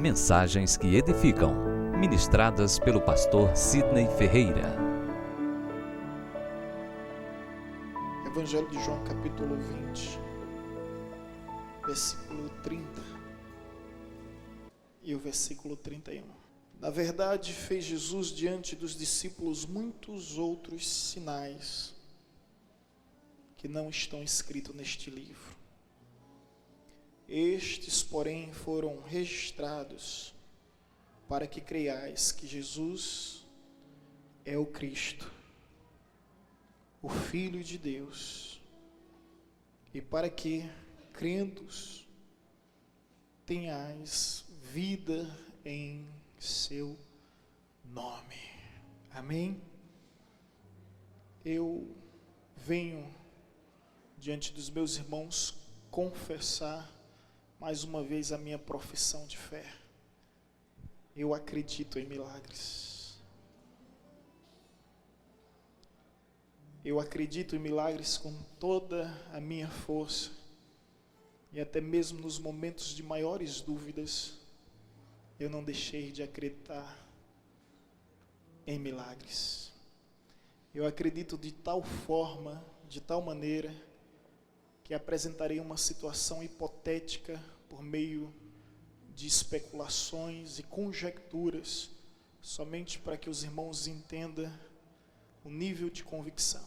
Mensagens que edificam, ministradas pelo pastor Sidney Ferreira. Evangelho de João, capítulo 20, versículo 30 e o versículo 31. Na verdade, fez Jesus diante dos discípulos muitos outros sinais que não estão escritos neste livro. Estes, porém, foram registrados para que creiais que Jesus é o Cristo, o Filho de Deus, e para que, crendo-os, tenhais vida em seu nome. Amém? Eu venho diante dos meus irmãos confessar mais uma vez a minha profissão de fé. Eu acredito em milagres. Eu acredito em milagres com toda a minha força. E até mesmo nos momentos de maiores dúvidas, eu não deixei de acreditar em milagres. Eu acredito de tal forma, de tal maneira, que apresentarei uma situação hipotética por meio de especulações e conjecturas, somente para que os irmãos entendam o nível de convicção.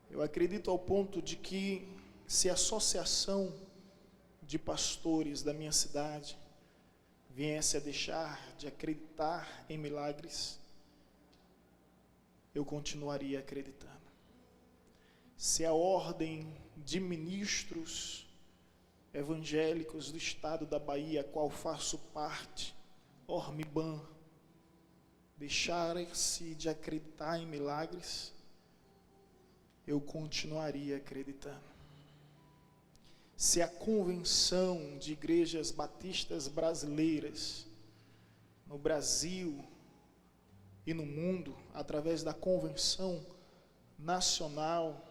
Eu acredito ao ponto de que, se a associação de pastores da minha cidade viesse a deixar de acreditar em milagres, eu continuaria acreditando. Se a ordem de ministros evangélicos do estado da Bahia, a qual faço parte, Ormiban, deixar-se de acreditar em milagres, eu continuaria acreditando. Se a convenção de igrejas batistas brasileiras, no Brasil e no mundo, através da convenção nacional,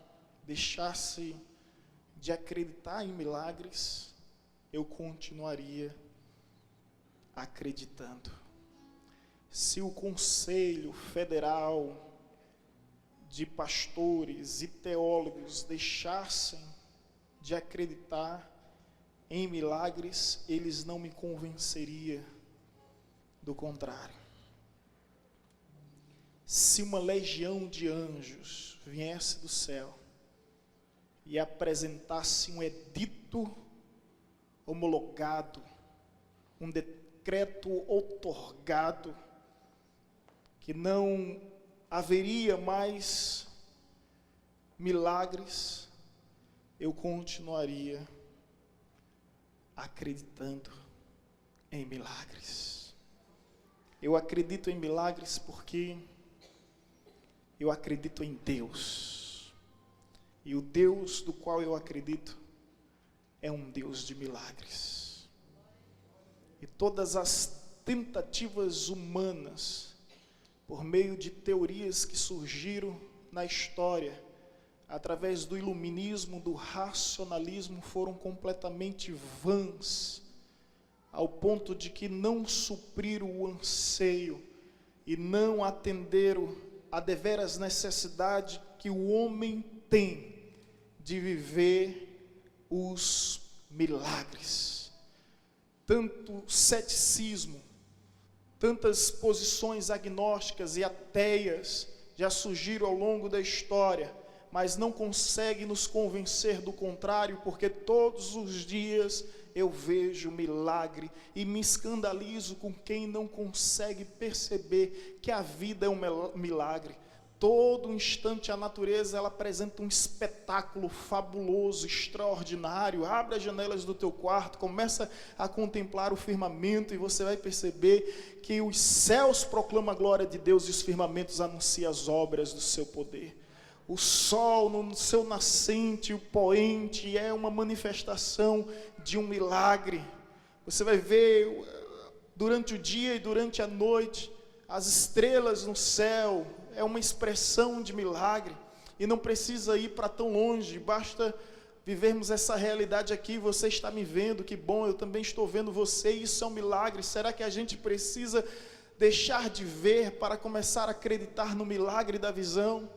deixasse de acreditar em milagres, eu continuaria acreditando. Se o Conselho Federal de Pastores e Teólogos deixassem de acreditar em milagres, eles não me convenceriam do contrário. Se uma legião de anjos viesse do céu e apresentasse um edito homologado, um decreto outorgado, que não haveria mais milagres, eu continuaria acreditando em milagres. Eu acredito em milagres porque eu acredito em Deus. E o Deus do qual eu acredito é um Deus de milagres. E todas as tentativas humanas, por meio de teorias que surgiram na história, através do iluminismo, do racionalismo, foram completamente vãs, ao ponto de que não supriram o anseio e não atenderam a deveras necessidade que o homem tem de viver os milagres. Tanto ceticismo, tantas posições agnósticas e ateias já surgiram ao longo da história, mas não conseguem nos convencer do contrário, porque todos os dias eu vejo milagre e me escandalizo com quem não consegue perceber que a vida é um milagre. Todo instante a natureza ela apresenta um espetáculo fabuloso, extraordinário. Abre as janelas do teu quarto, começa a contemplar o firmamento e você vai perceber que os céus proclamam a glória de Deus e os firmamentos anunciam as obras do seu poder. O sol no seu nascente, o poente, é uma manifestação de um milagre. Você vai ver durante o dia e durante a noite as estrelas no céu, é uma expressão de milagre, e não precisa ir para tão longe, basta vivermos essa realidade aqui. Você está me vendo, que bom, eu também estou vendo você, isso é um milagre. Será que a gente precisa deixar de ver para começar a acreditar no milagre da visão?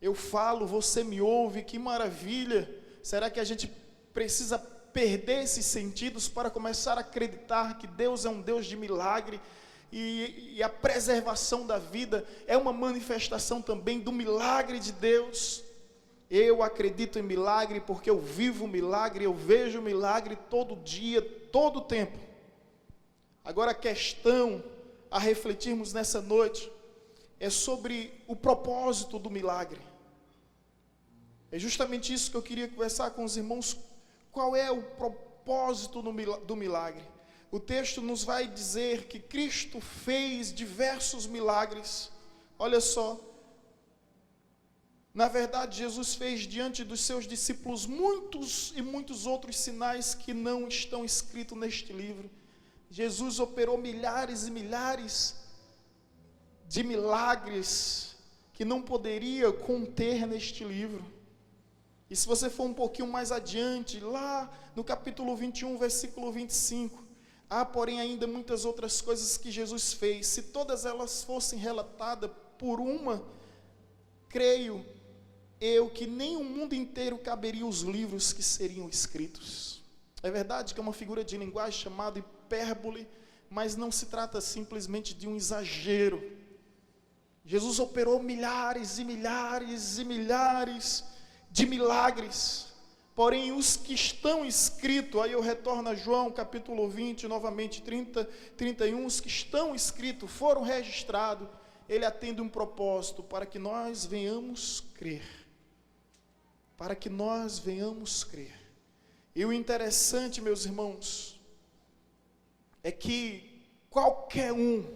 Eu falo, você me ouve, que maravilha. Será que a gente precisa perder esses sentidos para começar a acreditar que Deus é um Deus de milagre? E a preservação da vida é uma manifestação também do milagre de Deus. Eu acredito em milagre porque eu vivo milagre, eu vejo milagre todo dia, todo o tempo. Agora a questão a refletirmos nessa noite é sobre o propósito do milagre. É justamente isso que eu queria conversar com os irmãos. Qual é o propósito do milagre? O texto nos vai dizer que Cristo fez diversos milagres. Olha só, na verdade Jesus fez diante dos seus discípulos muitos e muitos outros sinais que não estão escritos neste livro. Jesus operou milhares e milhares de milagres que não poderia conter neste livro. E se você for um pouquinho mais adiante, lá no capítulo 21, versículo 25, há porém ainda muitas outras coisas que Jesus fez. Se todas elas fossem relatadas por uma, creio eu que nem o mundo inteiro caberia os livros que seriam escritos. É verdade que é uma figura de linguagem chamada hipérbole, mas não se trata simplesmente de um exagero. Jesus operou milhares e milhares e milhares de milagres, porém os que estão escritos, aí eu retorno a João capítulo 20, novamente 30, 31, os que estão escritos, foram registrados, ele atende um propósito, para que nós venhamos crer, para que nós venhamos crer. E o interessante, meus irmãos, é que qualquer um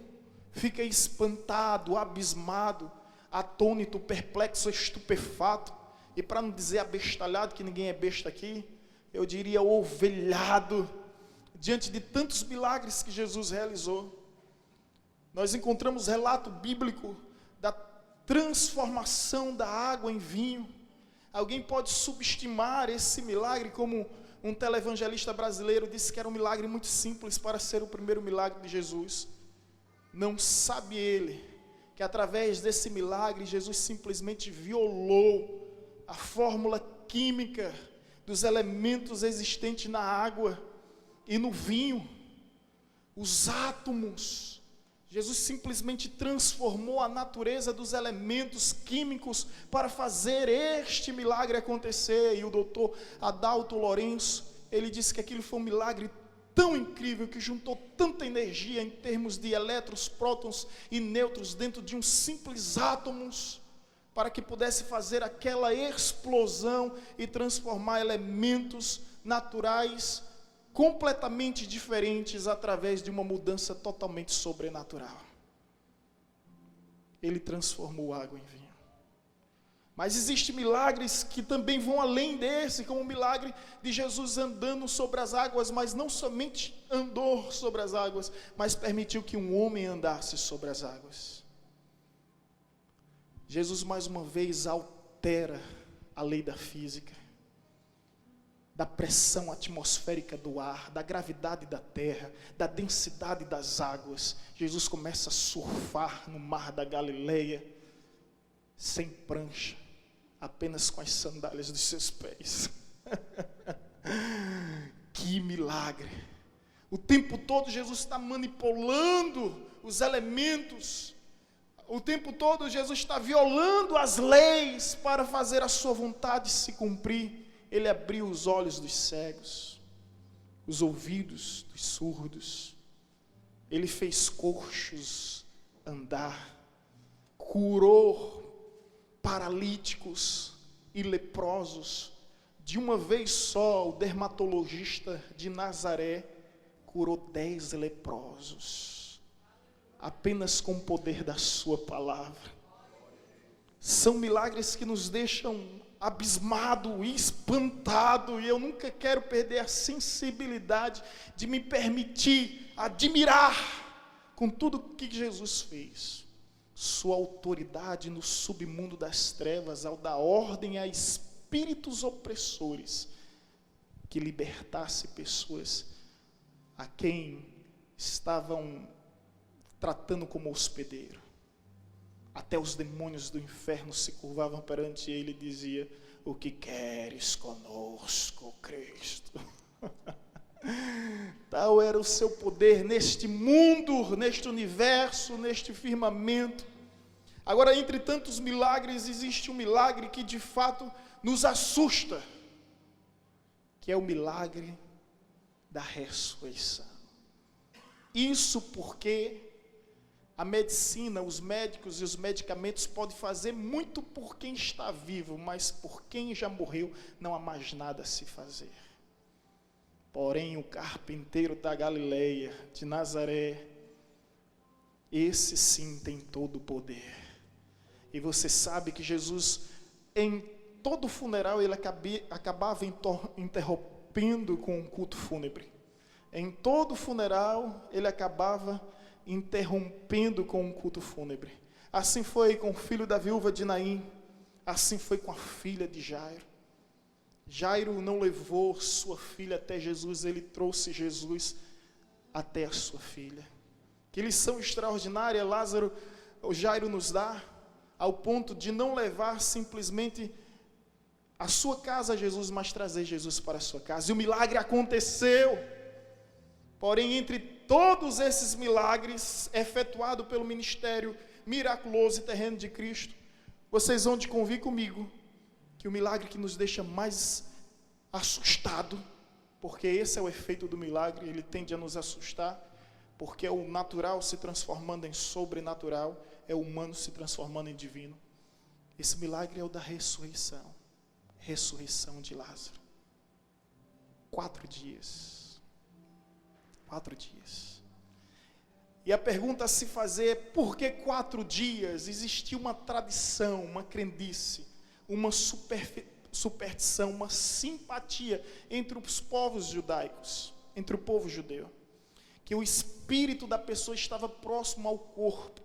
fica espantado, abismado, atônito, perplexo, estupefato, e para não dizer abestalhado, que ninguém é besta aqui, eu diria ovelhado, diante de tantos milagres que Jesus realizou. Nós encontramos relato bíblico da transformação da água em vinho. Alguém pode subestimar esse milagre, como um televangelista brasileiro disse que era um milagre muito simples para ser o primeiro milagre de Jesus. Não sabe ele que através desse milagre Jesus simplesmente violou a fórmula química dos elementos existentes na água e no vinho, os átomos. Jesus simplesmente transformou a natureza dos elementos químicos para fazer este milagre acontecer. E o doutor Adalto Lourenço, ele disse que aquilo foi um milagre tão incrível, que juntou tanta energia em termos de elétrons, prótons e nêutrons dentro de uns simples átomos, para que pudesse fazer aquela explosão e transformar elementos naturais completamente diferentes através de uma mudança totalmente sobrenatural. Ele transformou água em vinho. Mas existem milagres que também vão além desse, como o milagre de Jesus andando sobre as águas, mas não somente andou sobre as águas, mas permitiu que um homem andasse sobre as águas. Jesus mais uma vez altera a lei da física, da pressão atmosférica do ar, da gravidade da terra, da densidade das águas. Jesus começa a surfar no mar da Galileia, sem prancha, apenas com as sandálias dos seus pés. Que milagre! O tempo todo Jesus está manipulando os elementos. O tempo todo Jesus está violando as leis para fazer a sua vontade se cumprir. Ele abriu os olhos dos cegos, os ouvidos dos surdos. Ele fez coxos andar, curou paralíticos e leprosos. De uma vez só, o dermatologista de Nazaré curou 10 leprosos, apenas com o poder da sua palavra. São milagres que nos deixam abismado e espantado, e eu nunca quero perder a sensibilidade de me permitir admirar com tudo que Jesus fez. Sua autoridade no submundo das trevas, ao dar ordem a espíritos espíritos opressores, que libertasse pessoas a quem estavam tratando como hospedeiro. Até os demônios do inferno se curvavam perante ele e dizia: o que queres conosco, Cristo? Tal era o seu poder neste mundo, neste universo, neste firmamento. Agora, entre tantos milagres, existe um milagre que de fato nos assusta, que é o milagre da ressurreição. Isso porque a medicina, os médicos e os medicamentos podem fazer muito por quem está vivo, mas por quem já morreu não há mais nada a se fazer. Porém, o carpinteiro da Galileia, de Nazaré, esse sim tem todo o poder. E você sabe que Jesus, em todo funeral, ele acabava interrompendo com um culto fúnebre. Em todo funeral, ele acabava interrompendo com um culto fúnebre. Assim foi com o filho da viúva de Naim, assim foi com a filha de Jairo. Jairo não levou sua filha até Jesus, ele trouxe Jesus até a sua filha. Que lição extraordinária Jairo nos dá, ao ponto de não levar simplesmente a sua casa a Jesus, mas trazer Jesus para a sua casa. E o milagre aconteceu. Porém, entre todos esses milagres efetuados pelo ministério miraculoso e terreno de Cristo, vocês vão de convir comigo que o milagre que nos deixa mais assustado, porque esse é o efeito do milagre, ele tende a nos assustar, porque é o natural se transformando em sobrenatural, é o humano se transformando em divino. Esse milagre é o da ressurreição de Lázaro. 4 dias. 4 dias. E a pergunta a se fazer é: por que 4 dias? Existia uma tradição, uma crendice, uma superstição, uma simpatia entre os povos judaicos, entre o povo judeu, que o espírito da pessoa estava próximo ao corpo,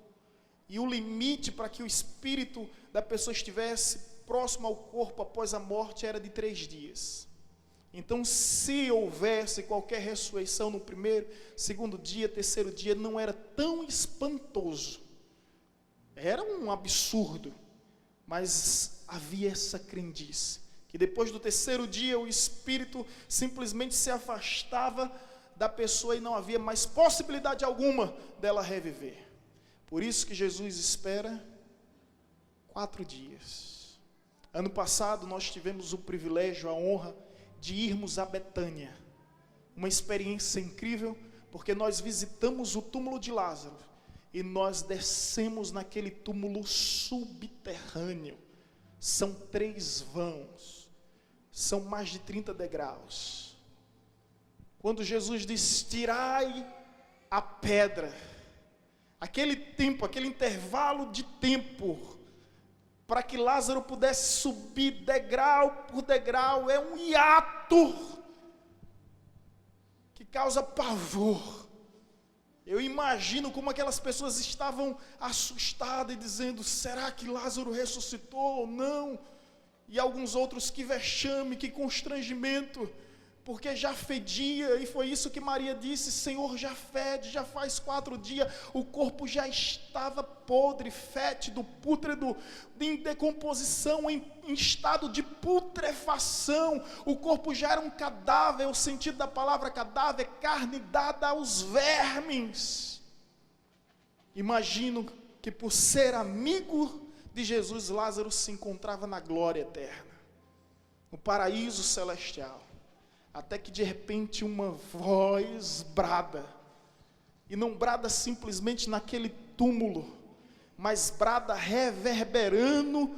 e o limite para que o espírito da pessoa estivesse próximo ao corpo após a morte era de 3 dias. Então, se houvesse qualquer ressurreição no primeiro, segundo dia, terceiro dia, não era tão espantoso. Era um absurdo, mas havia essa crendice, que depois do terceiro dia o espírito simplesmente se afastava da pessoa e não havia mais possibilidade alguma dela reviver. Por isso que Jesus espera 4 dias. Ano passado nós tivemos o privilégio, a honra de irmos a Betânia, uma experiência incrível, porque nós visitamos o túmulo de Lázaro, e nós descemos naquele túmulo subterrâneo. São 3 vãos, são mais de 30 degraus. Quando Jesus diz: tirai a pedra, aquele tempo, aquele intervalo de tempo, para que Lázaro pudesse subir degrau por degrau, é um hiato que causa pavor. Eu imagino como aquelas pessoas estavam assustadas e dizendo: será que Lázaro ressuscitou ou não? E alguns outros: que vexame, que constrangimento, porque já fedia, e foi isso que Maria disse: Senhor, já fede, já faz 4 dias, o corpo já estava podre, fétido, pútrido, em decomposição, em estado de putrefação, o corpo já era um cadáver. O sentido da palavra cadáver, carne dada aos vermes. Imagino que, por ser amigo de Jesus, Lázaro se encontrava na glória eterna, no paraíso celestial. Até que de repente uma voz brada, e não brada simplesmente naquele túmulo, mas brada reverberando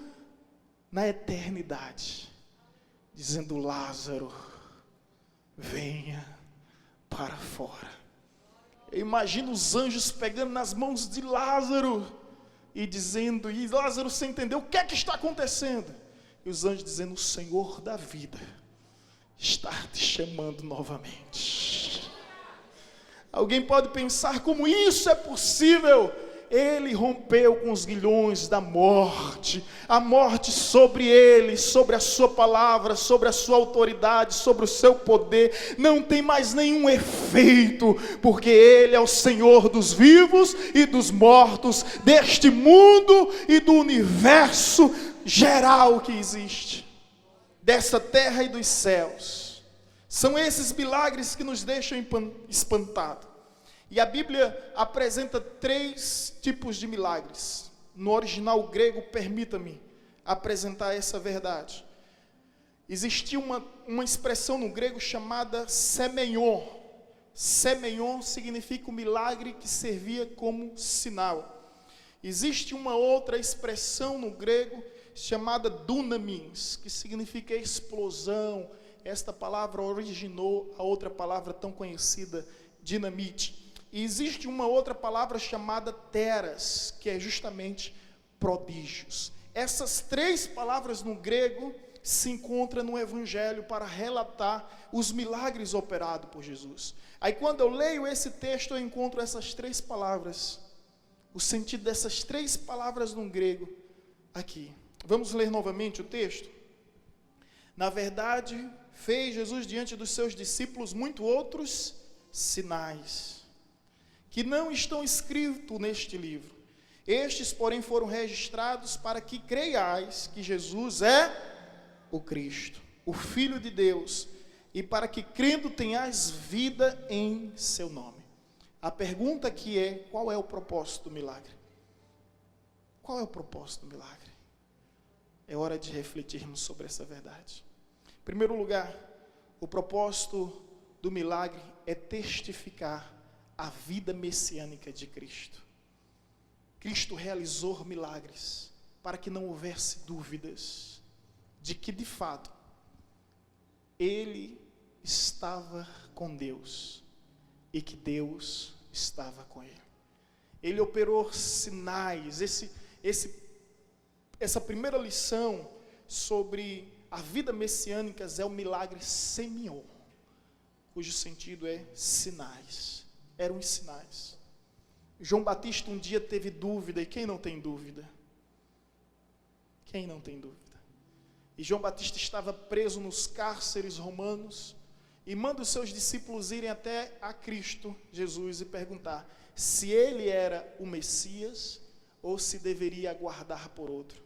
na eternidade, dizendo: Lázaro, venha para fora. Eu imagino os anjos pegando nas mãos de Lázaro e dizendo, e Lázaro sem entender o que é que está acontecendo, e os anjos dizendo: o Senhor da vida está te chamando novamente. Alguém pode pensar: como isso é possível? Ele rompeu com os grilhões da morte, a morte sobre ele, sobre a sua palavra, sobre a sua autoridade, sobre o seu poder, não tem mais nenhum efeito, porque ele é o Senhor dos vivos e dos mortos, deste mundo e do universo geral que existe, dessa terra e dos céus. São esses milagres que nos deixam espantados. E a Bíblia apresenta 3 tipos de milagres. No original grego, permita-me apresentar essa verdade. Existia uma expressão no grego chamada semeion. Semeion significa o milagre que servia como sinal. Existe uma outra expressão no grego chamada dunamis, que significa explosão. Esta palavra originou a outra palavra tão conhecida, dinamite. E existe uma outra palavra chamada teras, que é justamente prodígios. Essas 3 palavras no grego se encontram no Evangelho para relatar os milagres operados por Jesus. Aí quando eu leio esse texto, eu encontro essas 3 palavras, o sentido dessas 3 palavras no grego aqui. Vamos ler novamente o texto? Na verdade, fez Jesus diante dos seus discípulos muitos outros sinais, que não estão escritos neste livro. Estes, porém, foram registrados para que creiais que Jesus é o Cristo, o Filho de Deus, e para que, crendo, tenhais vida em seu nome. A pergunta aqui é: qual é o propósito do milagre? Qual é o propósito do milagre? É hora de refletirmos sobre essa verdade. Em primeiro lugar, o propósito do milagre é testificar a vida messiânica de Cristo. Cristo realizou milagres para que não houvesse dúvidas de que, de fato, ele estava com Deus e que Deus estava com ele. Ele operou sinais. Essa primeira lição sobre a vida messiânica é o milagre semeion, cujo sentido é sinais. Eram os sinais. João Batista um dia teve dúvida, e quem não tem dúvida? Quem não tem dúvida? E João Batista estava preso nos cárceres romanos, e manda os seus discípulos irem até a Cristo Jesus e perguntar se ele era o Messias, ou se deveria aguardar por outro.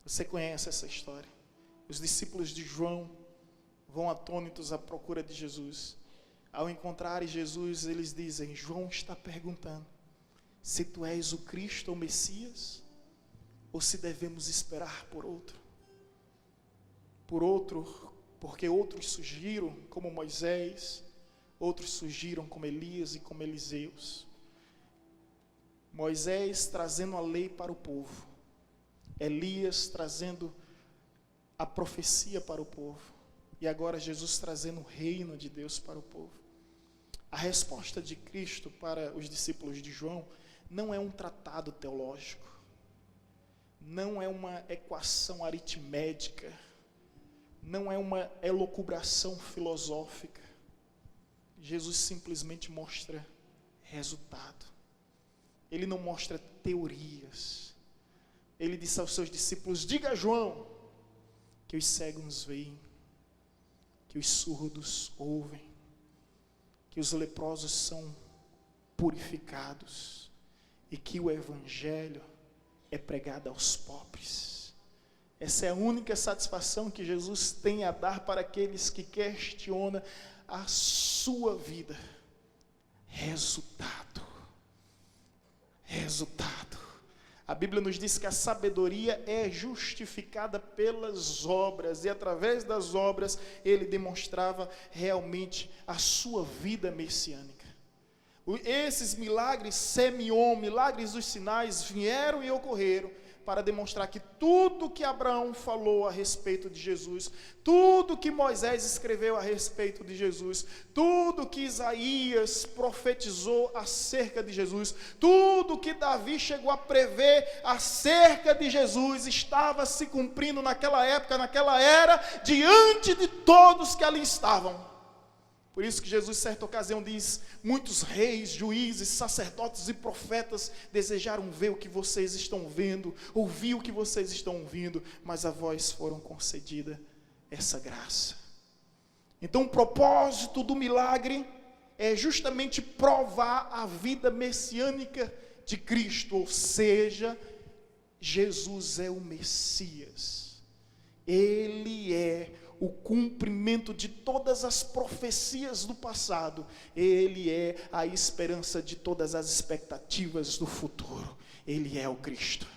Você conhece essa história. Os discípulos de João vão atônitos à procura de Jesus. Ao encontrarem Jesus, eles dizem: João está perguntando se tu és o Cristo ou o Messias, ou se devemos esperar por outro. Por outro, porque outros surgiram como Moisés, outros surgiram como Elias e como Eliseus. Moisés trazendo a lei para o povo, Elias trazendo a profecia para o povo, e agora Jesus trazendo o reino de Deus para o povo. A resposta de Cristo para os discípulos de João não é um tratado teológico, não é uma equação aritmética, não é uma elucubração filosófica. Jesus simplesmente mostra resultado. Ele não mostra teorias. Ele disse aos seus discípulos: diga a João que os cegos veem, que os surdos ouvem, que os leprosos são purificados e que o Evangelho é pregado aos pobres. Essa é a única satisfação que Jesus tem a dar para aqueles que questionam a sua vida. Resultado. A Bíblia nos diz que a sabedoria é justificada pelas obras, e através das obras ele demonstrava realmente a sua vida messiânica. Esses milagres semeion, milagres dos sinais, vieram e ocorreram para demonstrar que tudo que Abraão falou a respeito de Jesus, tudo que Moisés escreveu a respeito de Jesus, tudo que Isaías profetizou acerca de Jesus, tudo que Davi chegou a prever acerca de Jesus, estava se cumprindo naquela época, naquela era, diante de todos que ali estavam. Por isso que Jesus, certa ocasião, diz: muitos reis, juízes, sacerdotes e profetas desejaram ver o que vocês estão vendo, ouvir o que vocês estão ouvindo, mas a vós foram concedida essa graça. Então o propósito do milagre é justamente provar a vida messiânica de Cristo, ou seja, Jesus é o Messias. Ele é o cumprimento de todas as profecias do passado. Ele é a esperança de todas as expectativas do futuro. Ele é o Cristo.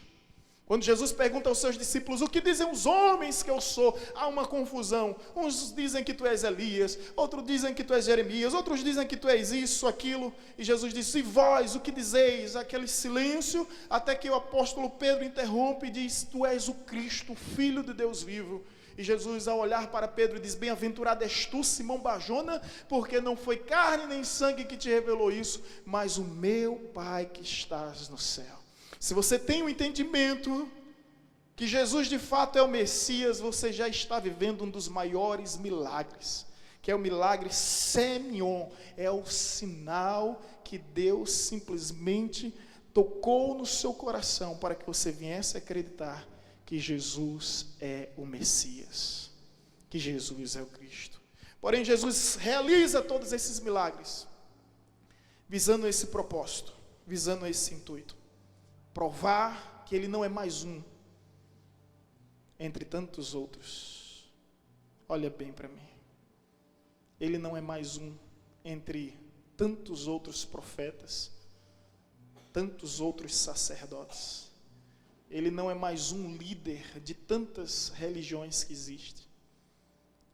Quando Jesus pergunta aos seus discípulos: o que dizem os homens que eu sou? Há uma confusão. Uns dizem que tu és Elias, outros dizem que tu és Jeremias, outros dizem que tu és isso, aquilo. E Jesus disse: e vós, o que dizeis? Aquele silêncio, até que o apóstolo Pedro interrompe e diz: tu és o Cristo, o Filho de Deus vivo. E Jesus, ao olhar para Pedro, diz: bem-aventurado és tu, Simão Barjona, porque não foi carne nem sangue que te revelou isso, mas o meu Pai que estás no céu. Se você tem o entendimento que Jesus de fato é o Messias, você já está vivendo um dos maiores milagres, que é o milagre Semyon. É o sinal que Deus simplesmente tocou no seu coração para que você viesse a acreditar que Jesus é o Messias, que Jesus é o Cristo. Porém, Jesus realiza todos esses milagres visando esse propósito, visando esse intuito: provar que Ele não é mais um entre tantos outros. Olha bem para mim. Ele não é mais um entre tantos outros profetas, tantos outros sacerdotes. Ele não é mais um líder de tantas religiões que existem.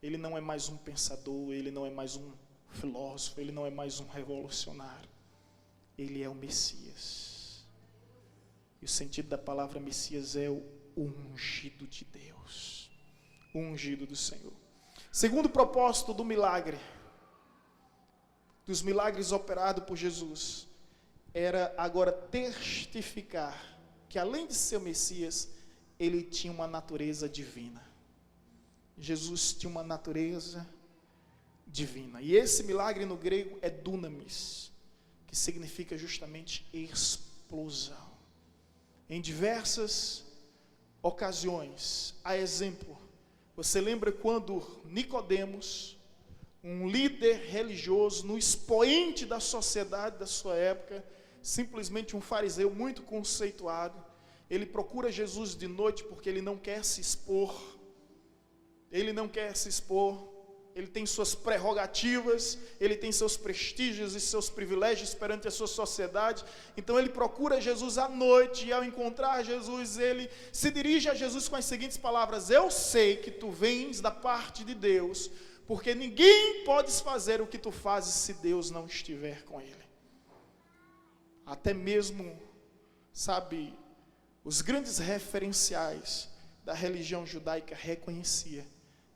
Ele não é mais um pensador, ele não é mais um filósofo, ele não é mais um revolucionário. Ele é o Messias. E o sentido da palavra Messias é o ungido de Deus, o ungido do Senhor. Segundo propósito do milagre, dos milagres operados por Jesus, era agora testificar que além de ser o Messias, ele tinha uma natureza divina. Jesus tinha uma natureza divina. E esse milagre no grego é dunamis, que significa justamente explosão. Em diversas ocasiões, a exemplo, você lembra quando Nicodemos, um líder religioso, no expoente da sociedade da sua época, simplesmente um fariseu muito conceituado, ele procura Jesus de noite porque ele não quer se expor. Ele tem suas prerrogativas, ele tem seus prestígios e seus privilégios perante a sua sociedade. Então ele procura Jesus à noite, e ao encontrar Jesus, ele se dirige a Jesus com as seguintes palavras: eu sei que tu vens da parte de Deus, porque ninguém pode fazer o que tu fazes se Deus não estiver com ele. Até mesmo, sabe, os grandes referenciais da religião judaica reconhecia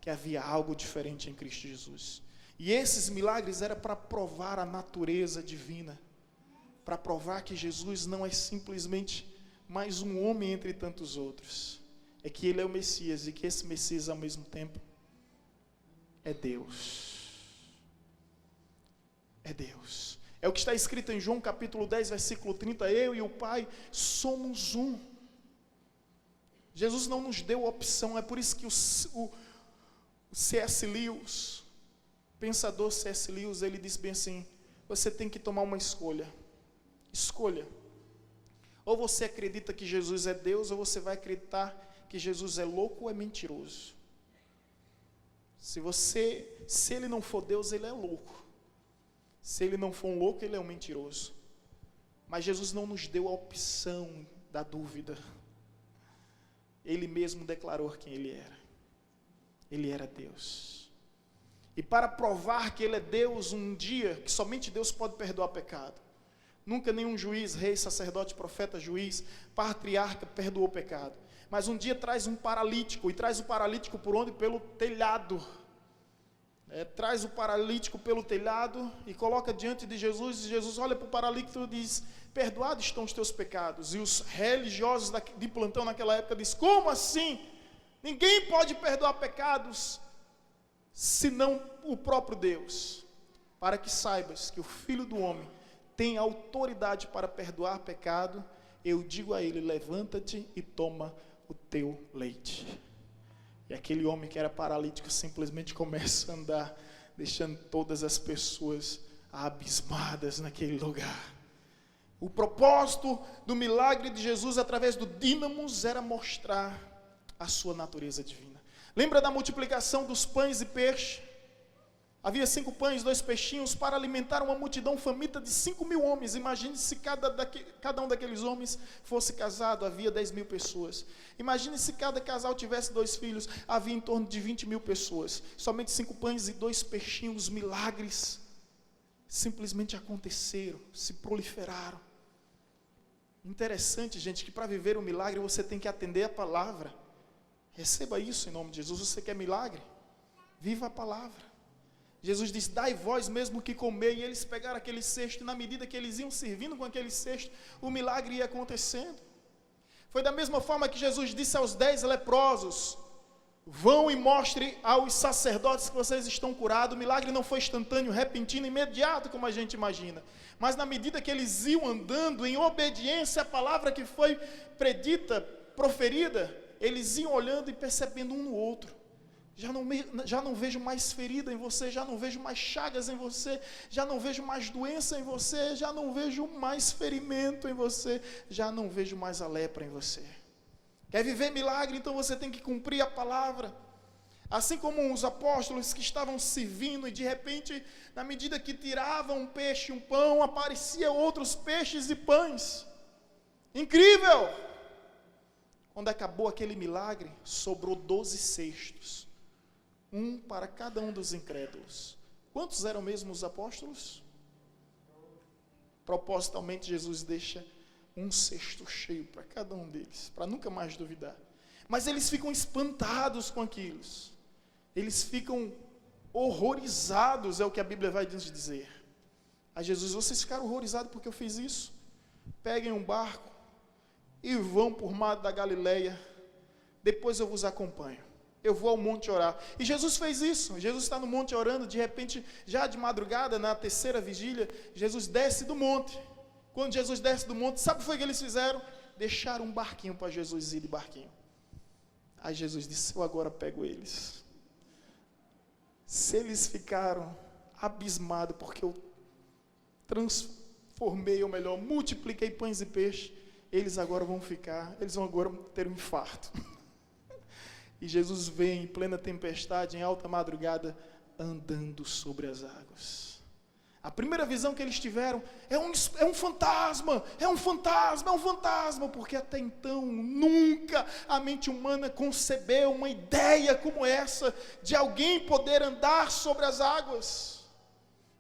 que havia algo diferente em Cristo Jesus. E esses milagres eram para provar a natureza divina, para provar que Jesus não é simplesmente mais um homem entre tantos outros, é que ele é o Messias, e que esse Messias ao mesmo tempo é Deus. É Deus. É o que está escrito em João capítulo 10, versículo 30, eu e o Pai somos um. Jesus não nos deu opção, é por isso que o C.S. Lewis, pensador C.S. Lewis, ele diz bem assim: você tem que tomar uma escolha. Escolha. Ou você acredita que Jesus é Deus, ou você vai acreditar que Jesus é louco ou é mentiroso. Se ele não for Deus, ele é louco. Se ele não for um louco, ele é um mentiroso. Mas Jesus não nos deu a opção da dúvida. Ele mesmo declarou quem ele era. Ele era Deus. E para provar que ele é Deus, um dia que somente Deus pode perdoar pecado. Nunca nenhum juiz, rei, sacerdote, profeta, juiz, patriarca perdoou pecado. Mas um dia traz um paralítico, e traz o paralítico por onde? Pelo telhado. Traz o paralítico pelo telhado e coloca diante de Jesus, e Jesus olha para o paralítico e diz: perdoados estão os teus pecados. E os religiosos de plantão naquela época diz: como assim? Ninguém pode perdoar pecados senão o próprio Deus. para que saibas que o Filho do Homem tem autoridade para perdoar pecado, eu digo a ele, levanta-te e toma o teu leite. E aquele homem que era paralítico simplesmente começa a andar, deixando todas as pessoas abismadas naquele lugar. O propósito do milagre de Jesus através do dínamos era mostrar a sua natureza divina. Lembra da multiplicação dos pães e peixes? Havia 5 pães, 2 peixinhos para alimentar uma multidão faminta de 5.000 homens. Imagine se cada um daqueles homens fosse casado, havia 10.000 pessoas. Imagine se cada casal tivesse 2 filhos, havia em torno de 20.000 pessoas. Somente 5 pães e 2 peixinhos, milagres simplesmente aconteceram, se proliferaram. Interessante, gente, que para viver um milagre você tem que atender a palavra. Receba isso em nome de Jesus. Você quer milagre? Viva a palavra. Jesus disse, dai vós mesmo que comer, e eles pegaram aquele cesto, e na medida que eles iam servindo com aquele cesto, o milagre ia acontecendo. Foi da mesma forma que Jesus disse aos 10 leprosos, vão e mostrem aos sacerdotes que vocês estão curados. O milagre não foi instantâneo, repentino, imediato, como a gente imagina, mas na medida que eles iam andando em obediência à palavra que foi predita, proferida, eles iam olhando e percebendo um no outro. Já não vejo mais ferida em você, já não vejo mais chagas em você, já não vejo mais doença em você, já não vejo mais ferimento em você, já não vejo mais a lepra em você. Quer viver milagre? Então você tem que cumprir a palavra. Assim como os apóstolos que estavam servindo e de repente, na medida que tiravam um peixe e um pão, apareciam outros peixes e pães. Incrível! Quando acabou aquele milagre, sobrou 12 cestos. Um para cada um dos incrédulos. Quantos eram mesmo os apóstolos? Propositalmente Jesus deixa um cesto cheio para cada um deles, para nunca mais duvidar. Mas eles ficam espantados com aquilo. Eles ficam horrorizados, é o que a Bíblia vai nos dizer. A Jesus, vocês ficaram horrorizados porque eu fiz isso? Peguem um barco e vão por mar da Galileia, depois eu vos acompanho. Eu vou ao monte orar. E Jesus fez isso. Jesus está no monte orando, de repente, já de madrugada, na 3ª vigília, Jesus desce do monte. Quando Jesus desce do monte, sabe o que foi que eles fizeram? Deixaram um barquinho para Jesus ir de barquinho. Aí Jesus disse, eu agora pego eles. Se eles ficaram abismados, porque eu transformei, ou melhor, multipliquei pães e peixes, eles agora vão ter um infarto. E Jesus vem em plena tempestade, em alta madrugada, andando sobre as águas. A primeira visão que eles tiveram é um fantasma, porque até então nunca a mente humana concebeu uma ideia como essa, de alguém poder andar sobre as águas,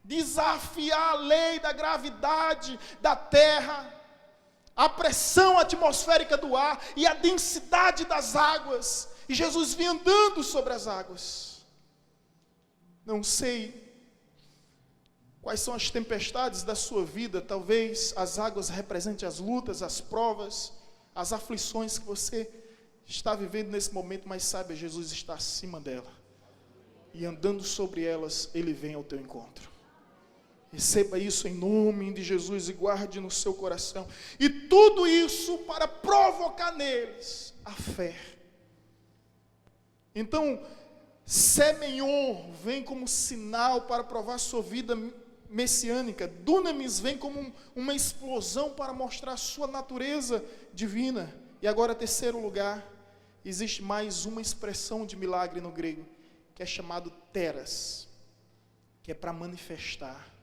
desafiar a lei da gravidade da terra, a pressão atmosférica do ar e a densidade das águas. E Jesus vinha andando sobre as águas. Não sei quais são as tempestades da sua vida. Talvez as águas representem as lutas, as provas, as aflições que você está vivendo nesse momento. Mas saiba, Jesus está acima dela. E andando sobre elas, Ele vem ao teu encontro. Receba isso em nome de Jesus e guarde no seu coração. E tudo isso para provocar neles a fé. Então, Semeion vem como sinal para provar sua vida messiânica. Dunamis vem como uma explosão para mostrar sua natureza divina. E agora, terceiro lugar, existe mais uma expressão de milagre no grego, que é chamado teras, que é para manifestar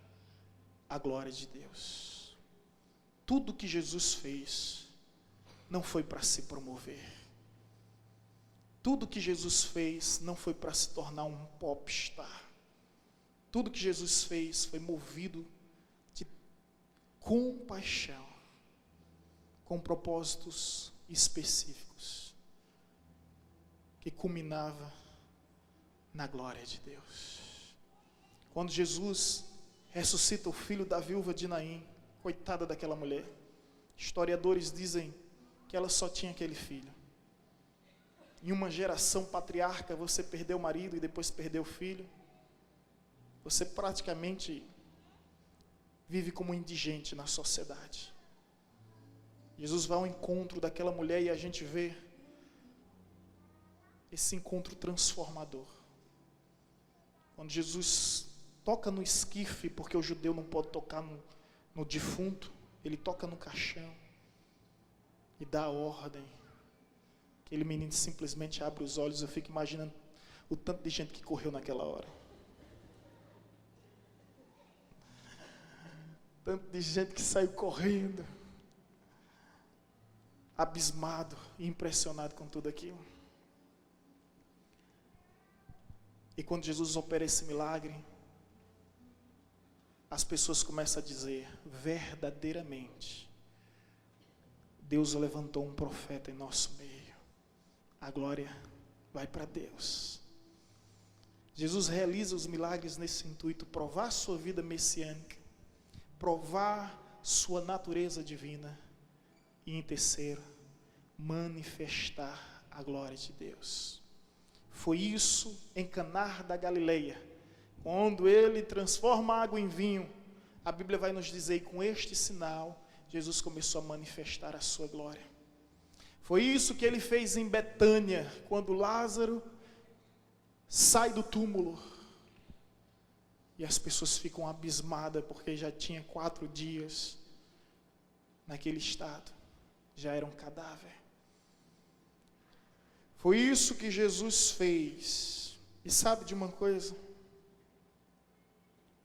a glória de Deus. Tudo que Jesus fez não foi para se promover. Tudo que Jesus fez não foi para se tornar um popstar. Tudo que Jesus fez foi movido de compaixão, com propósitos específicos, que culminava na glória de Deus. Quando Jesus ressuscita o filho da viúva de Naim, coitada daquela mulher, historiadores dizem que ela só tinha aquele filho. Em uma geração patriarca, você perdeu o marido e depois perdeu o filho. você praticamente vive como um indigente na sociedade. Jesus vai ao encontro daquela mulher e a gente vê esse encontro transformador. Quando Jesus toca no esquife, porque o judeu não pode tocar no defunto, ele toca no caixão e dá a ordem. Aquele menino simplesmente abre os olhos. Eu fico imaginando o tanto de gente que correu naquela hora. Tanto de gente que saiu correndo, abismado e impressionado com tudo aquilo. E quando Jesus opera esse milagre, as pessoas começam a dizer: verdadeiramente, Deus levantou um profeta em nosso meio. A glória vai para Deus. Jesus realiza os milagres nesse intuito: provar sua vida messiânica, provar sua natureza divina e, em terceiro, manifestar a glória de Deus. Foi isso em Caná da Galileia, quando ele transforma a água em vinho. A Bíblia vai nos dizer que com este sinal, Jesus começou a manifestar a sua glória. Foi isso que ele fez em Betânia, quando Lázaro sai do túmulo. E as pessoas ficam abismadas, porque já tinha 4 dias naquele estado. Já era um cadáver. Foi isso que Jesus fez. E sabe de uma coisa?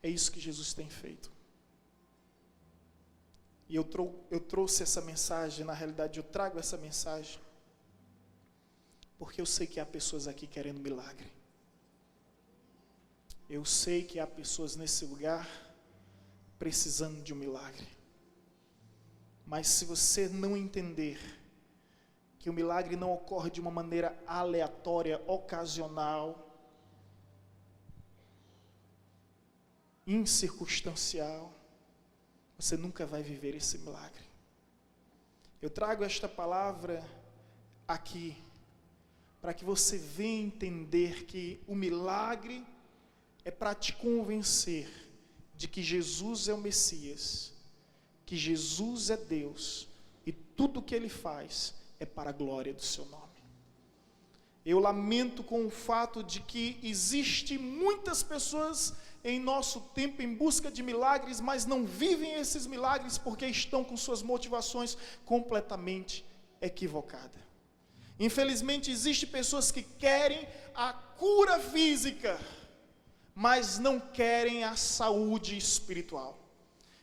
É isso que Jesus tem feito. E eu trouxe essa mensagem, na realidade eu trago essa mensagem, porque eu sei que há pessoas aqui querendo milagre. Eu sei que há pessoas nesse lugar precisando de um milagre. Mas se você não entender que o milagre não ocorre de uma maneira aleatória, ocasional, incircunstancial, você nunca vai viver esse milagre. Eu trago esta palavra aqui para que você venha entender que o milagre é para te convencer de que Jesus é o Messias, que Jesus é Deus, e tudo o que Ele faz é para a glória do seu nome. Eu lamento com o fato de que existe muitas pessoas em nosso tempo em busca de milagres, mas não vivem esses milagres porque estão com suas motivações completamente equivocadas. Infelizmente, existem pessoas que querem a cura física, mas não querem a saúde espiritual.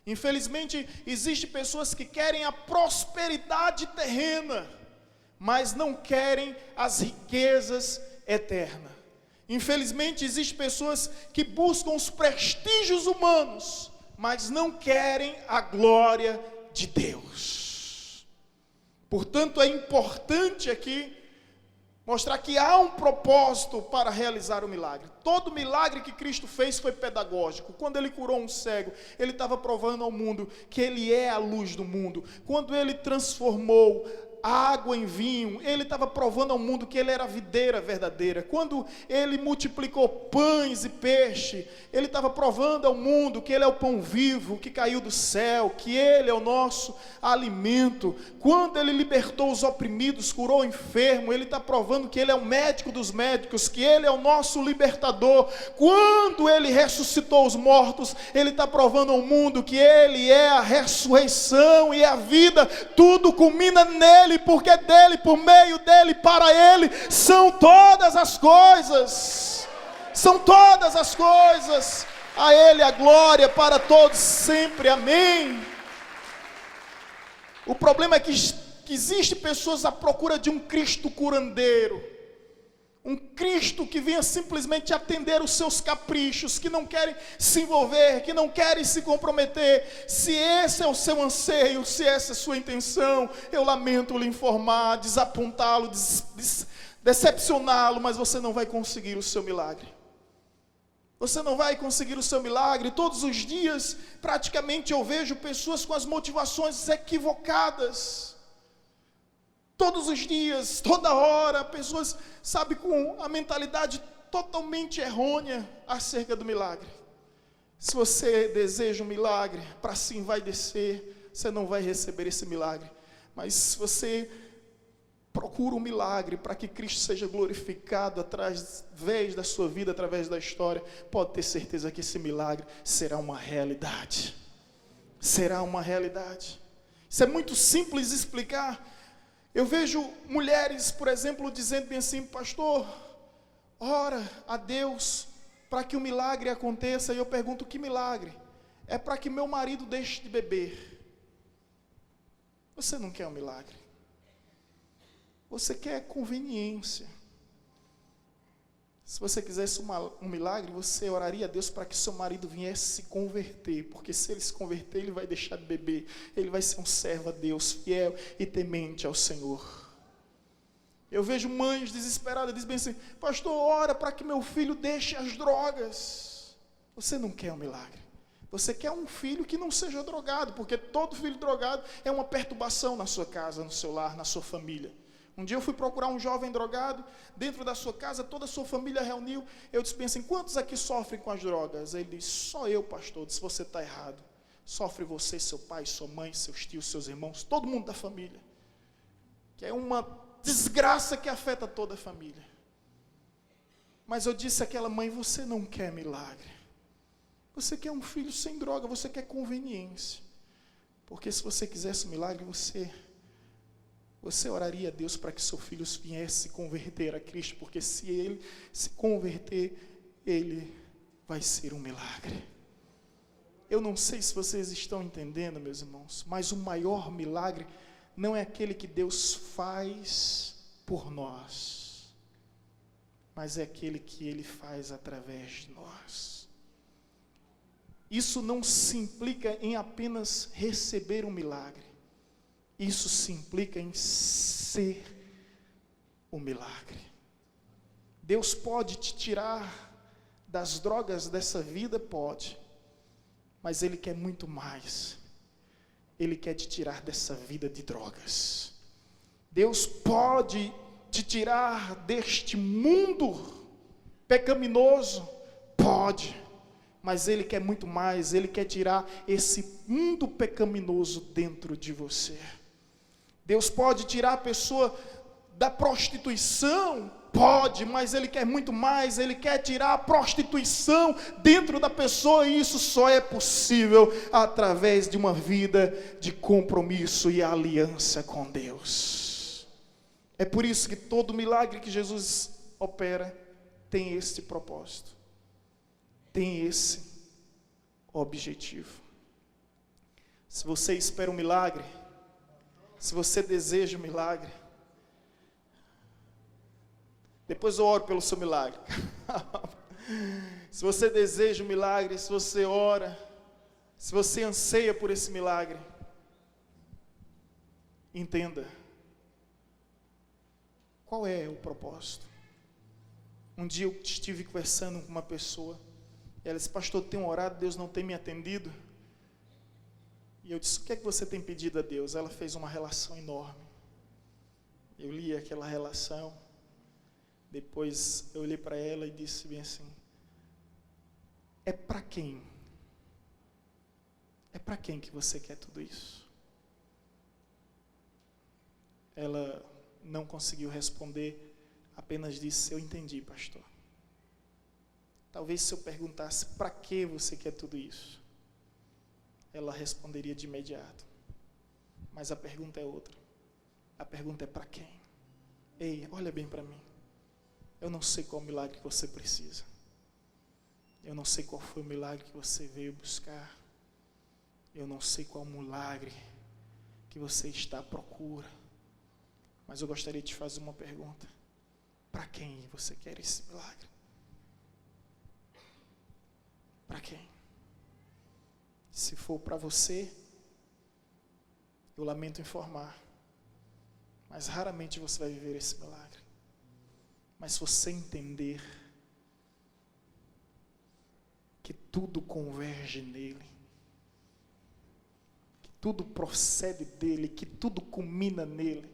Infelizmente, existem pessoas que querem a prosperidade terrena, mas não querem as riquezas eternas. Infelizmente, existem pessoas que buscam os prestígios humanos, mas não querem a glória de Deus. Portanto, é importante aqui mostrar que há um propósito para realizar o milagre. Todo milagre que Cristo fez foi pedagógico. Quando Ele curou um cego, Ele estava provando ao mundo que Ele é a luz do mundo. Quando Ele transformou água em vinho, Ele estava provando ao mundo que Ele era a videira verdadeira. Quando Ele multiplicou pães e peixe, Ele estava provando ao mundo que Ele é o pão vivo que caiu do céu, que Ele é o nosso alimento. Quando Ele libertou os oprimidos, curou o enfermo, Ele está provando que Ele é o médico dos médicos, que Ele é o nosso libertador. Quando Ele ressuscitou os mortos, Ele está provando ao mundo que Ele é a ressurreição e a vida. Tudo culmina nele, porque dele, por meio dele, para ele, são todas as coisas. São todas as coisas. A ele a glória para todos sempre. Amém. O problema é que existem pessoas à procura de um Cristo curandeiro. Um Cristo que venha simplesmente atender os seus caprichos, que não querem se envolver, que não querem se comprometer. Se esse é o seu anseio, se essa é a sua intenção, eu lamento lhe informar, desapontá-lo, decepcioná-lo, mas você não vai conseguir o seu milagre. Você não vai conseguir o seu milagre. Todos os dias, praticamente, eu vejo pessoas com as motivações equivocadas. Todos os dias, toda hora, pessoas, sabe, com a mentalidade totalmente errônea acerca do milagre. Se você deseja um milagre, para cima vai descer, você não vai receber esse milagre. Mas se você procura um milagre para que Cristo seja glorificado através da sua vida, através da história, pode ter certeza que esse milagre será uma realidade. Será uma realidade. Isso é muito simples de explicar. Eu vejo mulheres, por exemplo, dizendo bem assim: pastor, ora a Deus para que o milagre aconteça. E eu pergunto: que milagre? É para que meu marido deixe de beber. Você não quer um milagre. Você quer conveniência. Se você quisesse um milagre, você oraria a Deus para que seu marido viesse se converter, porque se ele se converter, ele vai deixar de beber, ele vai ser um servo a Deus, fiel e temente ao Senhor. Eu vejo mães desesperadas, dizem bem assim: pastor, ora para que meu filho deixe as drogas. Você não quer um milagre. Você quer um filho que não seja drogado, porque todo filho drogado é uma perturbação na sua casa, no seu lar, na sua família. Um dia eu fui procurar um jovem drogado, dentro da sua casa, toda a sua família reuniu. Eu disse assim: quantos aqui sofrem com as drogas? Ele disse: só eu, pastor. Eu disse: você está errado. Sofre você, seu pai, sua mãe, seus tios, seus irmãos, todo mundo da família. Que é uma desgraça que afeta toda a família. Mas eu disse àquela mãe: você não quer milagre. Você quer um filho sem droga, você quer conveniência. Porque se você quisesse um milagre, você oraria a Deus para que seu filho viesse se converter a Cristo, porque se ele se converter, ele vai ser um milagre. Eu não sei se vocês estão entendendo, meus irmãos, mas o maior milagre não é aquele que Deus faz por nós, mas é aquele que Ele faz através de nós. Isso não se implica em apenas receber um milagre. Isso se implica em ser o milagre. Deus pode te tirar das drogas dessa vida? Pode. Mas Ele quer muito mais. Ele quer te tirar dessa vida de drogas. Deus pode te tirar deste mundo pecaminoso? Pode. Mas Ele quer muito mais. Ele quer tirar esse mundo pecaminoso dentro de você. Deus pode tirar a pessoa da prostituição? Pode, mas Ele quer muito mais. Ele quer tirar a prostituição dentro da pessoa, e isso só é possível através de uma vida de compromisso e aliança com Deus. É por isso que todo milagre que Jesus opera tem este propósito, tem esse objetivo. Se você espera um milagre, se você deseja um milagre, depois eu oro pelo seu milagre. Se você deseja um milagre, se você ora, se você anseia por esse milagre, entenda qual é o propósito. Um dia eu estive conversando com uma pessoa, e ela disse: pastor, eu tenho orado, Deus não tem me atendido. E eu disse: o que é que você tem pedido a Deus? Ela fez uma relação enorme. Eu li aquela relação. Depois eu olhei para ela e disse bem assim: é para quem? É para quem que você quer tudo isso? Ela não conseguiu responder, apenas disse: eu entendi, pastor. Talvez se eu perguntasse: para que você quer tudo isso? Ela responderia de imediato. Mas a pergunta é outra. A pergunta é: para quem? Ei, olha bem para mim. Eu não sei qual milagre que você precisa. Eu não sei qual foi o milagre que você veio buscar. Eu não sei qual milagre que você está à procura. Mas eu gostaria de te fazer uma pergunta: para quem você quer esse milagre? Para quem? Se for para você, eu lamento informar, mas raramente você vai viver esse milagre. Mas se você entender que tudo converge nele, que tudo procede dele, que tudo culmina nele,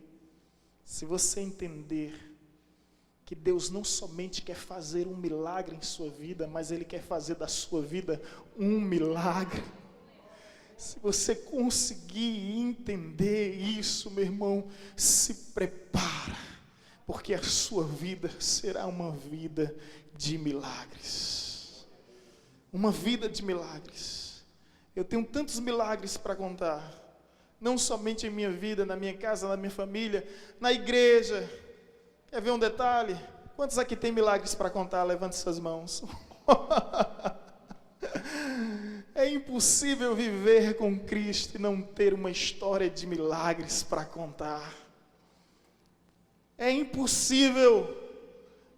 se você entender que que Deus não somente quer fazer um milagre em sua vida, mas Ele quer fazer da sua vida um milagre. Se você conseguir entender isso, meu irmão, se prepara, porque a sua vida será uma vida de milagres. Uma vida de milagres. Eu tenho tantos milagres para contar, não somente em minha vida, na minha casa, na minha família, na igreja. Quer ver um detalhe? Quantos aqui tem milagres para contar? Levante suas mãos. É impossível viver com Cristo e não ter uma história de milagres para contar. É impossível.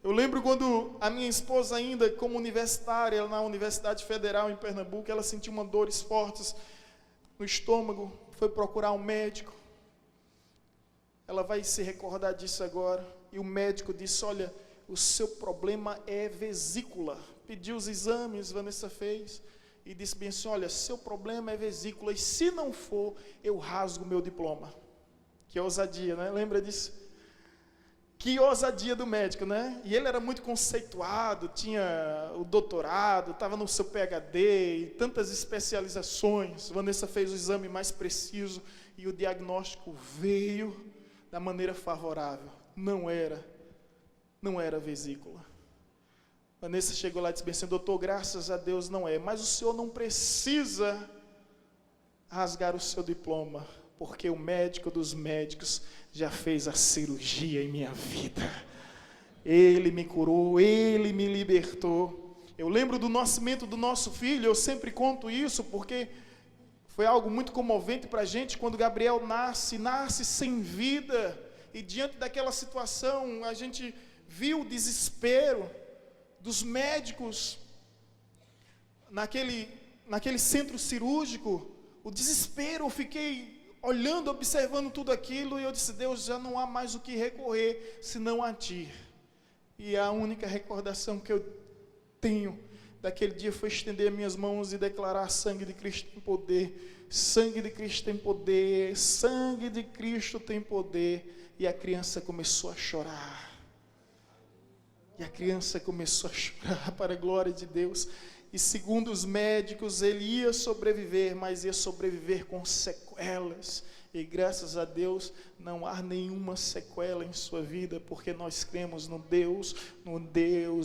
Eu lembro quando a minha esposa ainda como universitária, na Universidade Federal em Pernambuco, ela sentiu dores fortes no estômago, foi procurar um médico. Ela vai se recordar disso agora. E o médico disse, olha, o seu problema é vesícula. Pediu os exames, Vanessa fez. E disse bem assim, olha, seu problema é vesícula. E se não for, eu rasgo meu diploma. Que ousadia, né? Lembra disso? Que ousadia do médico, né? E ele era muito conceituado, tinha o doutorado, estava no seu PhD e tantas especializações. Vanessa fez o exame mais preciso e o diagnóstico veio da maneira favorável. Não era vesícula. Vanessa chegou lá e disse bem assim, doutor, graças a Deus não é, mas o senhor não precisa rasgar o seu diploma, porque o médico dos médicos já fez a cirurgia em minha vida. Ele me curou, Ele me libertou. Eu lembro do nascimento do nosso filho, eu sempre conto isso, porque foi algo muito comovente para a gente, quando Gabriel nasce sem vida, e diante daquela situação, a gente viu o desespero dos médicos, naquele centro cirúrgico, o desespero. Eu fiquei olhando, observando tudo aquilo, e eu disse, Deus, já não há mais o que recorrer, senão a Ti. E a única recordação que eu tenho daquele dia foi estender minhas mãos e declarar, sangue de Cristo tem poder, sangue de Cristo tem poder, sangue de Cristo tem poder. E a criança começou a chorar. E a criança começou a chorar para a glória de Deus. E segundo os médicos, ele ia sobreviver, mas ia sobreviver com sequelas. E graças a Deus, não há nenhuma sequela em sua vida, porque nós cremos num Deus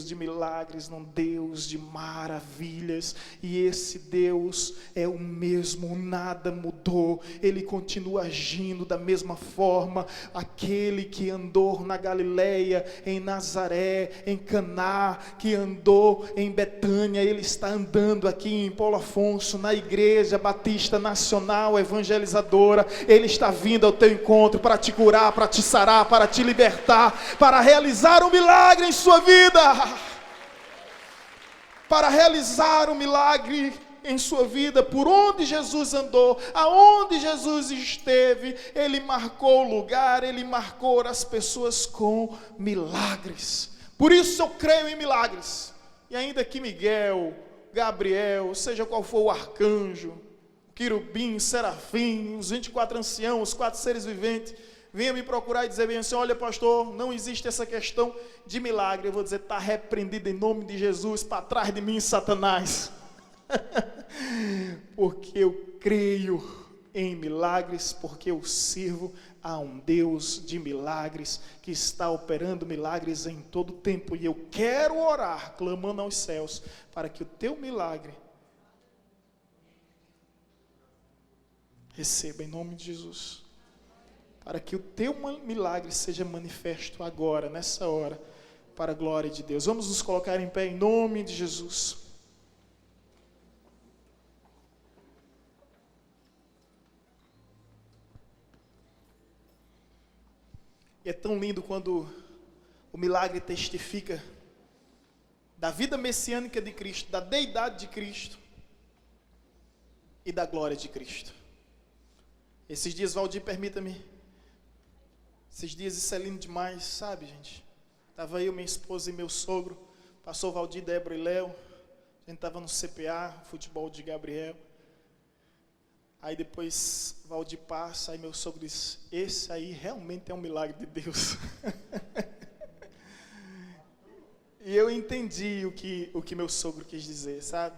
de milagres, num Deus de maravilhas. E esse Deus é o mesmo, nada mudou. Ele continua agindo da mesma forma. Aquele que andou na Galileia, em Nazaré, em Caná, que andou em Betânia, ele está andando aqui em Paulo Afonso, na Igreja Batista Nacional Evangelizadora. Ele está vindo ao teu encontro para te curar, para te sarar, para te libertar, para realizar um milagre em sua vida. Para realizar um milagre em sua vida. Por onde Jesus andou, aonde Jesus esteve, Ele marcou o lugar, Ele marcou as pessoas com milagres. Por isso eu creio em milagres. E ainda que Miguel, Gabriel, seja qual for o arcanjo, querubim, serafim, os 24 anciãos, os 4 seres viventes, venha me procurar e dizer bem assim, olha pastor, não existe essa questão de milagre. Eu vou dizer, está repreendido em nome de Jesus, para trás de mim, Satanás. Porque eu creio em milagres, porque eu sirvo a um Deus de milagres, que está operando milagres em todo tempo. E eu quero orar, clamando aos céus, para que o teu milagre receba em nome de Jesus, para que o teu milagre seja manifesto agora, nessa hora, para a glória de Deus. Vamos nos colocar em pé em nome de Jesus. E é tão lindo quando o milagre testifica da vida messiânica de Cristo, da deidade de Cristo e da glória de Cristo. Esses dias, Valdir, permita-me, esses dias isso é lindo demais, sabe, gente? Estava eu, minha esposa e meu sogro, passou Valdir, Débora e Léo, a gente estava no CPA, futebol de Gabriel. Aí depois Valdir passa, aí meu sogro diz, esse aí realmente é um milagre de Deus. E eu entendi o que meu sogro quis dizer, sabe?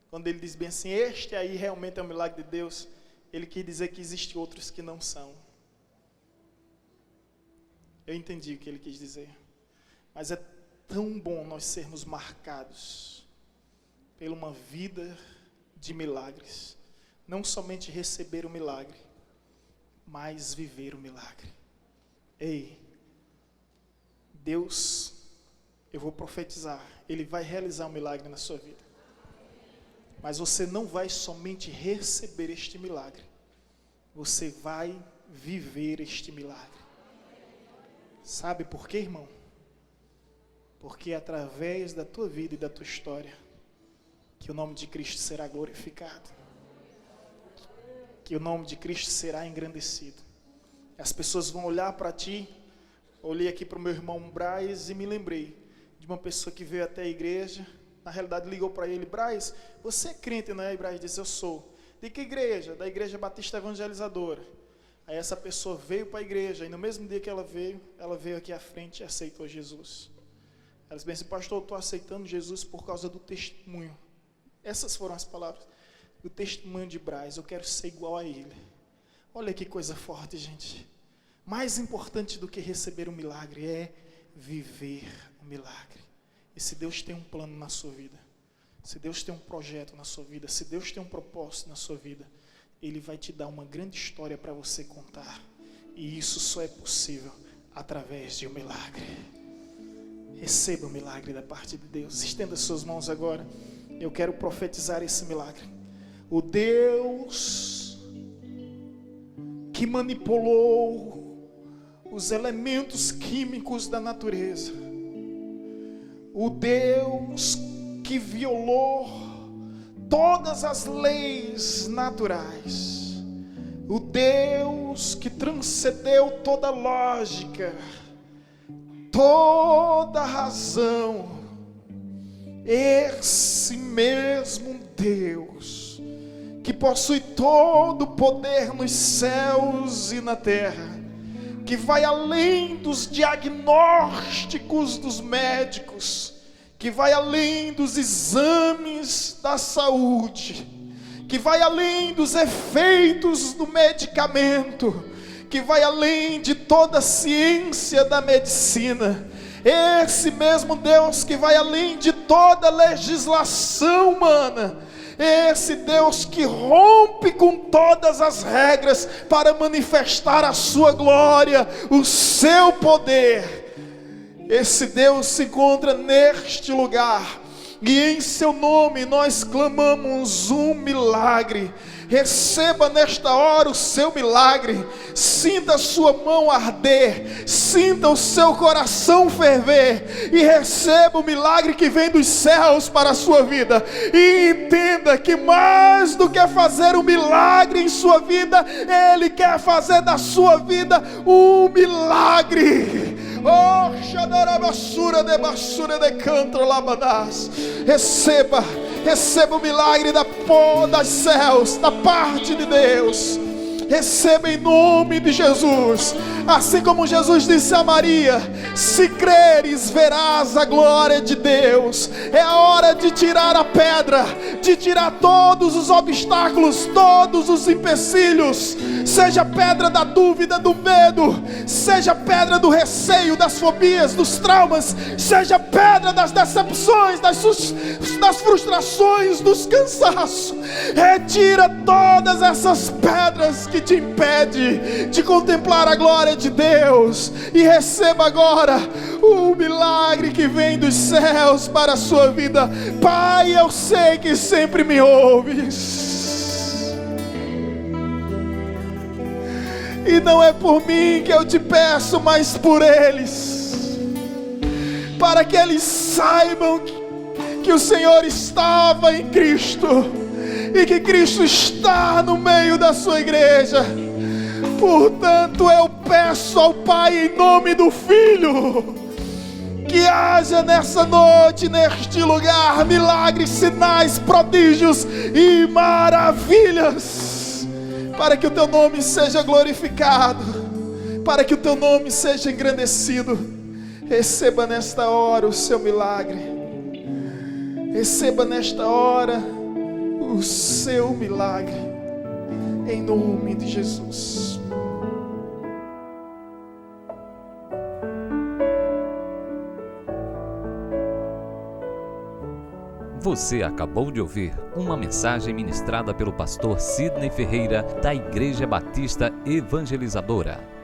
Quando ele diz bem assim, este aí realmente é um milagre de Deus, ele quis dizer que existem outros que não são. Eu entendi o que ele quis dizer. Mas é tão bom nós sermos marcados por uma vida de milagres. Não somente receber o milagre, mas viver o milagre. Ei, Deus, eu vou profetizar, Ele vai realizar um milagre na sua vida. Mas você não vai somente receber este milagre, você vai viver este milagre. Sabe por quê, irmão? Porque é através da tua vida e da tua história que o nome de Cristo será glorificado, que o nome de Cristo será engrandecido. As pessoas vão olhar para ti. Olhei aqui para o meu irmão Braz e me lembrei de uma pessoa que veio até a igreja. Na realidade ligou para ele: Braz, você é crente, não é? E Braz disse: eu sou. De que igreja? Da Igreja Batista Evangelizadora. Aí essa pessoa veio para a igreja, e no mesmo dia que ela veio aqui à frente e aceitou Jesus. Ela disse bem assim: pastor, eu estou aceitando Jesus por causa do testemunho. Essas foram as palavras. Do testemunho de Braz, eu quero ser igual a ele. Olha que coisa forte, gente. Mais importante do que receber um milagre é viver o milagre. E se Deus tem um plano na sua vida, se Deus tem um projeto na sua vida, se Deus tem um propósito na sua vida, Ele vai te dar uma grande história para você contar. E isso só é possível através de um milagre. Receba o milagre da parte de Deus. Estenda suas mãos agora. Eu quero profetizar esse milagre. O Deus que manipulou os elementos químicos da natureza, o Deus que violou todas as leis naturais, o Deus que transcendeu toda lógica, toda razão, esse mesmo Deus que possui todo o poder nos céus e na terra, que vai além dos diagnósticos dos médicos, que vai além dos exames da saúde, que vai além dos efeitos do medicamento, que vai além de toda a ciência da medicina. Esse mesmo Deus que vai além de toda a legislação humana, esse Deus que rompe com todas as regras para manifestar a sua glória, o seu poder. Esse Deus se encontra neste lugar, e em seu nome nós clamamos um milagre. Receba nesta hora o seu milagre. Sinta a sua mão arder, sinta o seu coração ferver, e receba o milagre que vem dos céus para a sua vida. E entenda que mais do que fazer um milagre em sua vida, Ele quer fazer da sua vida um milagre. Oh, Xadarabassura de Bassura de Canto Labadas. Receba o milagre das céus, da parte de Deus. Receba em nome de Jesus. Assim como Jesus disse a Maria: se creres, verás a glória de Deus. É a hora de tirar a pedra, de tirar todos os obstáculos, todos os empecilhos. Seja a pedra da dúvida, do medo, seja a pedra do receio, das fobias, dos traumas, seja a pedra das decepções, das frustrações, dos cansaços. Retira todas essas pedras que te impedem de contemplar a glória de Deus, e receba agora o milagre que vem dos céus para a sua vida. Pai, eu sei que sempre me ouves, e não é por mim que eu te peço, mas por eles, para que eles saibam que o Senhor estava em Cristo, e que Cristo está no meio da sua igreja. Portanto, eu peço ao Pai, em nome do Filho, que haja nessa noite, neste lugar, milagres, sinais, prodígios e maravilhas, para que o teu nome seja glorificado, para que o teu nome seja engrandecido. Receba nesta hora o seu milagre. Receba nesta hora o seu milagre. Em nome de Jesus. Você acabou de ouvir uma mensagem ministrada pelo pastor Sidney Ferreira, da Igreja Batista Evangelizadora.